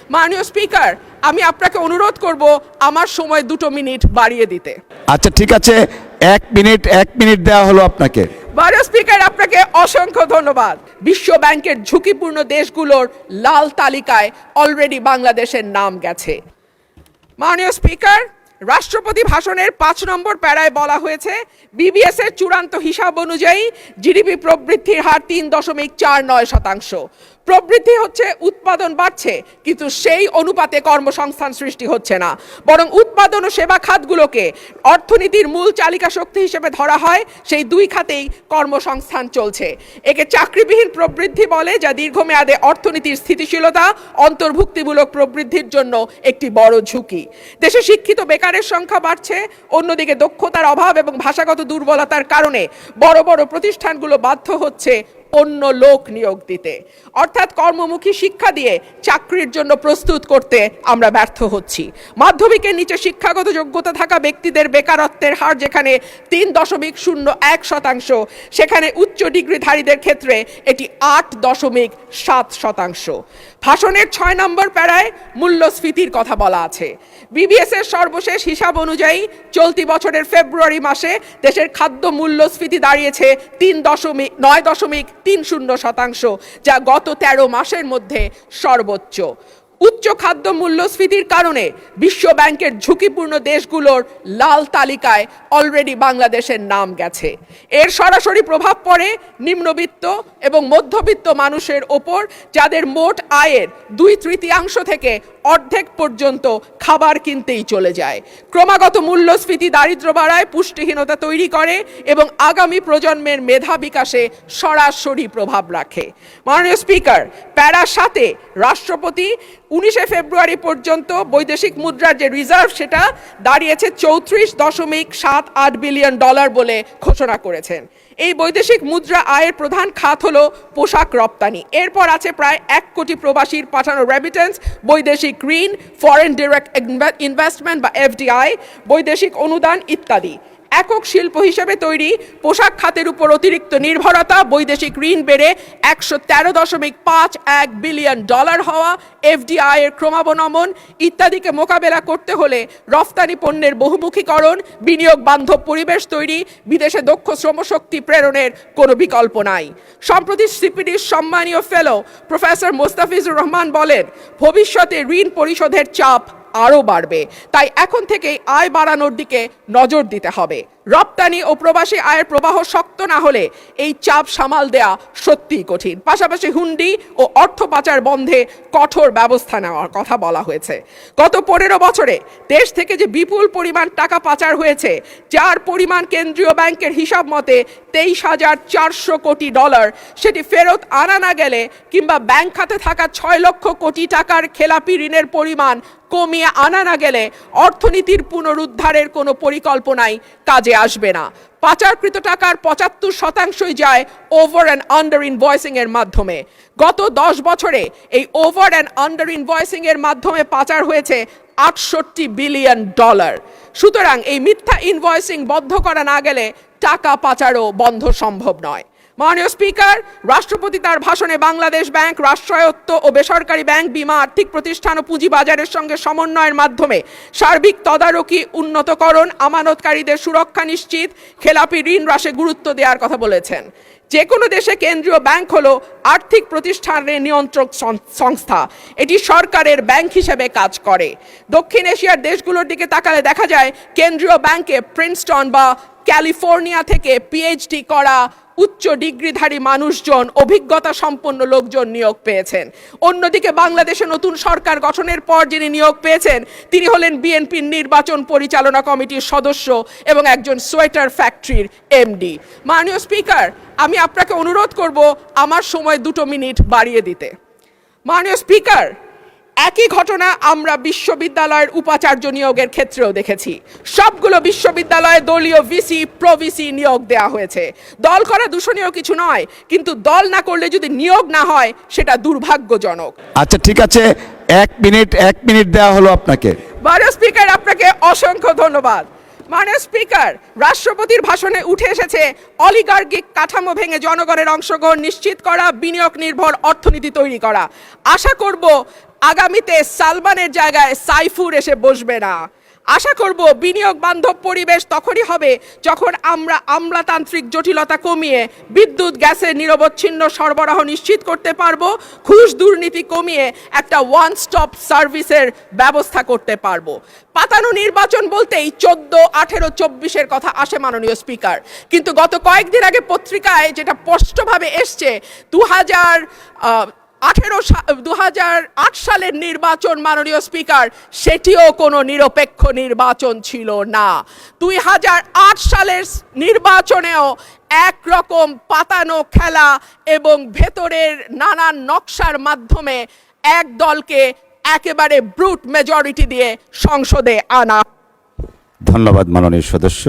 মাননীয় স্পিকার, আমি আপনাকে অনুরোধ করব আমার সময় 2 মিনিট বাড়িয়ে দিতে। আচ্ছা ঠিক আছে, 1 মিনিট দেওয়া হলো আপনাকে। মাননীয় স্পিকার, আপনাকে অসংখ্য ধন্যবাদ। বিশ্ব ব্যাংকের ঝুঁকিপূর্ণ দেশগুলোর লাল তালিকায় অলরেডি বাংলাদেশের নাম গেছে। মাননীয় স্পিকার, রাষ্ট্রপতি ভাষণের 5 নম্বর প্যারায় বলা হয়েছে, বিবিএস এর চূড়ান্ত হিসাব অনুযায়ী জিডিপি প্রবৃদ্ধির হার 3.49%। প্রবৃদ্ধি হচ্ছে, উৎপাদন বাড়ছে, কিন্তু সেই অনুপাতে কর্মসংস্থান সৃষ্টি হচ্ছে না, বরং উৎপাদন ও সেবা খাতগুলোকে অর্থনীতির মূল চালিকা শক্তি হিসেবে ধরা হয়। সেই 2 খাতেই কর্মসংস্থান চলছে। একে চাকরিবিহীন প্রবৃদ্ধি বলে, যা দীর্ঘমেয়াদে অর্থনীতির স্থিতিশীলতা, অন্তর্ভুক্তিমূলক প্রবৃদ্ধির জন্য একটি বড় ঝুঁকি। দেশে শিক্ষিত বেকারের সংখ্যা বাড়ছে, অন্যদিকে দক্ষতার অভাব এবং ভাষাগত দুর্বলতার কারণে বড় বড় প্রতিষ্ঠানগুলো বাধ্য হচ্ছে অন্য লোক নিয়োগ দিতে, অর্থাৎ কর্মমুখী শিক্ষা দিয়ে চাকরির জন্য প্রস্তুত করতে আমরা ব্যর্থ হচ্ছি। মাধ্যমিকের নিচে শিক্ষাগত যোগ্যতা থাকা ব্যক্তিদের বেকারত্বের হার যেখানে 3.01%, সেখানে উচ্চ ডিগ্রিধারীদের ক্ষেত্রে এটি 8.7%। ভাষণের 6 নম্বর প্যারায় মূল্যস্ফীতির কথা বলা আছে। বিবিএস এর সর্বশেষ হিসাব অনুযায়ী চলতি বছরের ফেব্রুয়ারি মাসে দেশের খাদ্য মূল্যস্ফীতি দাঁড়িয়েছে 9.30%, যা গত 13 মাসের মধ্যে সর্বোচ্চ। উচ্চ খাদ্য মূল্যস্ফীতির কারণে বিশ্ব ব্যাংকের ঝুঁকিপূর্ণ দেশগুলোর লাল তালিকায় অলরেডি বাংলাদেশের নাম গেছে। এর সরাসরি প্রভাব পড়ে নিম্নবিত্ত এবং মধ্যবিত্ত মানুষের ওপর, যাদের মোট আয়ের 2/3 থেকে অর্ধেক পর্যন্ত খাবার কিনতেই চলে যায়। ক্রমাগত মূল্যস্ফীতি দারিদ্র্য বাড়ায়, পুষ্টিহীনতা তৈরি করে এবং আগামী প্রজন্মের মেধা বিকাশে সরাসরি প্রভাব রাখে। মাননীয় স্পিকার, প্যারা 7-এ রাষ্ট্রপতি 19 ফেব্রুয়ারি পর্যন্ত বৈদেশিক মুদ্রার যে রিজার্ভ, সেটা দাঁড়িয়েছে $34.78 বিলিয়ন বলে ঘোষণা করেছেন। এই বৈদেশিক মুদ্রা আয়ের প্রধান খাত হলো পোশাক রপ্তানি। এরপর আছে প্রায় 1 কোটি প্রবাসীর পাঠানো রেমিটেন্স, বৈদেশিক ঋণ, ফরেন ডিরেক্ট ইনভেস্টমেন্ট বা FDI, বৈদেশিক অনুদান ইত্যাদি। একক শিল্প হিসেবে তৈরি পোশাক খাতের উপর অতিরিক্ত নির্ভরতা, বৈদেশিক ঋণ বেড়ে $113.51 বিলিয়ন হওয়া, FDI এর ক্রমাবনমন ইত্যাদিকে মোকাবেলা করতে হলে রফতানি পণ্যের বহুমুখীকরণ, বিনিয়োগ বান্ধব পরিবেশ তৈরি, বিদেশে দক্ষ শ্রমশক্তি প্রেরণের কোনো বিকল্প নাই। সম্প্রতি সিপিডির সম্মানীয় ফেলো প্রফেসর মোস্তাফিজুর রহমান বলেন, ভবিষ্যতে ঋণ পরিশোধের চাপ আরও বাড়বে, তাই এখন থেকেই আয় বাড়ানোর দিকে নজর দিতে হবে। রপ্তানি ও প্রবাসী আয়ের প্রবাহ শক্ত না হলে এই চাপ সামাল দেয়া সত্যিই কঠিন। পাশাপাশি হুন্ডি ও অর্থ পাচার বন্ধে কঠোর ব্যবস্থা নেওয়ার কথা বলা হয়েছে। গত 15 বছরে দেশ থেকে যে বিপুল পরিমাণ টাকা পাচার হয়েছে, যার পরিমাণ কেন্দ্রীয় ব্যাংকের হিসাব মতে $23,400 কোটি, সেটি ফেরত আনা না গেলে কিংবা ব্যাংক খাতে থাকা 6 লক্ষ কোটি টাকার খেলাপি ঋণের পরিমাণ কমিয়ে আনা না গেলে অর্থনীতির পুনরুদ্ধারের কোনো পরিকল্পনাই কাজে আসবে না। পাচারকৃত টাকার 75% যায় ওভার অ্যান্ড আন্ডার ইনভয়েসিং এর মাধ্যমে। গত 10 বছরে এই ওভার অ্যান্ড আন্ডার ইনভয়েসিং এর মাধ্যমে পাচার হয়েছে $68 বিলিয়ন। সুতরাং এই মিথ্যা ইনভয়েসিং বন্ধ করা না গেলে টাকা পাচারও বন্ধ সম্ভব নয়। মাননীয় স্পিকার, রাষ্ট্রপতি তার ভাষণে বাংলাদেশ ব্যাংক, রাষ্ট্রায়ত্ত ও বেসরকারি ব্যাংক, বীমা, আর্থিক প্রতিষ্ঠান ও পুঁজিবাজারের সঙ্গে সমন্বয়ের মাধ্যমে সার্বিক তদারকি উন্নতকরণ, আমানতকারীদের সুরক্ষা নিশ্চিত, খেলাপি ঋণ হ্রাসে গুরুত্ব দেওয়ার কথা বলেছেন। যে কোনো দেশে কেন্দ্রীয় ব্যাংক হলো আর্থিক প্রতিষ্ঠানের নিয়ন্ত্রক সংস্থা। এটি সরকারের ব্যাংক হিসেবে কাজ করে। দক্ষিণ এশিয়ার দেশগুলোর দিকে তাকালে দেখা যায়, কেন্দ্রীয় ব্যাংকে প্রিন্সটন বা ক্যালিফোর্নিয়া থেকে PhD করা উচ্চ ডিগ্রিধারী মানুষজন, অভিজ্ঞতা সম্পন্ন লোকজন নিয়োগ পেয়েছেন। অন্যদিকে বাংলাদেশে নতুন সরকার গঠনের পর যিনি নিয়োগ পেয়েছেন, তিনি হলেন বিএনপির নির্বাচন পরিচালনা কমিটির সদস্য এবং একজন সোয়েটার ফ্যাক্টরির MD। মাননীয় স্পিকার, আমি আপনাকে অনুরোধ করব আমার সময় 2 মিনিট বাড়িয়ে দিতে। মাননীয় স্পিকার, একই ঘটনা আমরা বিশ্ববিদ্যালয়ের উপাচার্য নিয়োগের ক্ষেত্রেও দেখেছি। সবগুলো বিশ্ববিদ্যালয়ে দলীয় ভিসি, প্রভিসি নিয়োগ দেওয়া হয়েছে। দল করা দূষণীয় কিছু নয়, কিন্তু দল না করলে যদি নিয়োগ না হয়, সেটা দুর্ভাগ্যজনক। আচ্ছা ঠিক আছে, 1 মিনিট দেওয়া হলো আপনাকে। মাননীয় স্পিকার, আপনাকে অসংখ্য ধন্যবাদ। মাননীয় স্পিকার, রাষ্ট্রপতির ভাষণে উঠে এসেছে অলিগার্কিক কাঠামো ভেঙে জনগণের অংশগ্রহণ নিশ্চিত করা, বিনিয়োগ নির্ভর অর্থনীতি তৈরি করা। আশা করব আগামীতে সালমানের জায়গায় সাইফুর এসে বসবে না। আশা করব বিনিয়োগ বান্ধব পরিবেশ তখনই হবে যখন আমরা আমলাতান্ত্রিক জটিলতা কমিয়ে বিদ্যুৎ গ্যাসের নিরবচ্ছিন্ন সরবরাহ নিশ্চিত করতে পারবো, ঘুষ দুর্নীতি কমিয়ে একটা ওয়ান স্টপ সার্ভিসের ব্যবস্থা করতে পারবো। পাতানো নির্বাচন বলতেই 14, 18, 24-এর কথা আসে মাননীয় স্পিকার, কিন্তু গত কয়েকদিন আগে পত্রিকায় যেটা স্পষ্টভাবে এসছে 2008 সালের নির্বাচন মাননীয় স্পিকার, সেটিও কোনো নিরপেক্ষ নির্বাচন ছিল না। 2008 সালের নির্বাচনেও একরকম পাতানো খেলা এবং ভেতরের নানান নকশার মাধ্যমে এক দলকে একেবারে ব্রুট মেজরিটি দিয়ে সংসদে আনা। ধন্যবাদ মাননীয় সদস্য।